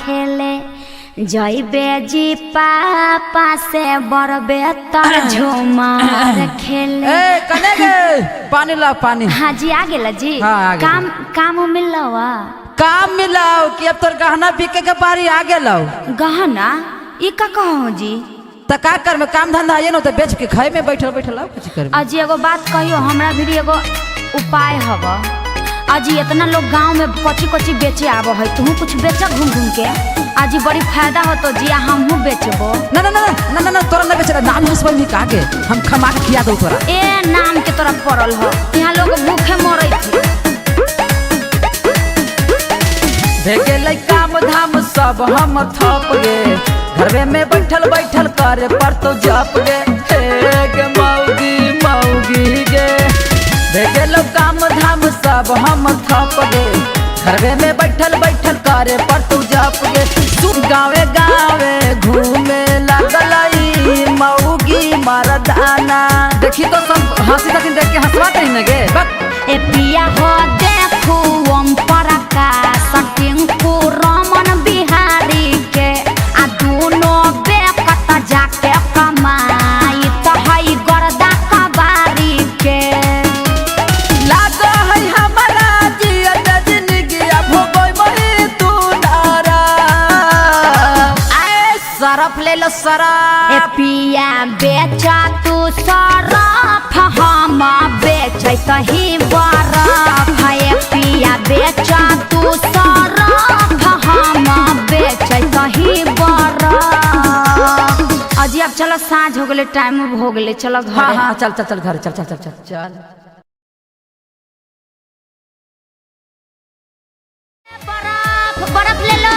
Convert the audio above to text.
खेले जइबे जी पापा से बरबे तर झूमर खेले। कने गे पानी ला पानी। हाँ जी आ गेला जी। हाँ, काम मिलला काम मिलाओ कि अब तोर गहना बिके के बारी आ गेलो। गहना ई का कहो जी त का कर में काम धंधा ये न त बेच के खाए में बैठल कुछ कर। अजी एगो बात कहियो हमरा भी एगो उपाय हव। अजी इतना लोग गांव में कची कची बेचे आबो है तू कुछ बेचा घूम घूम के अजी बड़ी फायदा हो तो जी हमहू बेचबो। ना ना ना ना ना ना तोरा न बेचला नाम हसबल में कागे हम खमा के खिया दो तोरा। ए नाम के तोरा पड़ल हो यहाँ लोग भूखे मरै थे। भेगेलै काम धाम सब हम थप गे घरवे में बैठल बैठल करे पर तो जप गे गे मौगी मौगी गे। भेगेलो काम धाम सब हम थप गे घरवे में बैठल बैठल करे पर तो जप गे। तू गावे गावे घूमे लगलई मौगी मरदाना देखी तो सब हंसी तकिन देख के हंसवा कहीं न गे। ए पिया हो देखू ओम प्रकाश टिंकू रमन बिहारी के आ दोनों बेकत जाके कमाई तो हई गर्दा कबारी के। लाग है हमारा जियत जिंदगी अब हो गई मही तू नारा। आए सरफ ले लो सरफ। ए पिया बेचा तू सरफ हम बेचै तही बरफ। ए पिया बेचा तू सरफ हम बेचै तही बरफ। अजी अब चलो साँझ हो गए टाइम हो गए चलो घर। हाँ हाँ चल चल चल घर चल चल चल चल चल। बर्फ बर्फ ले लो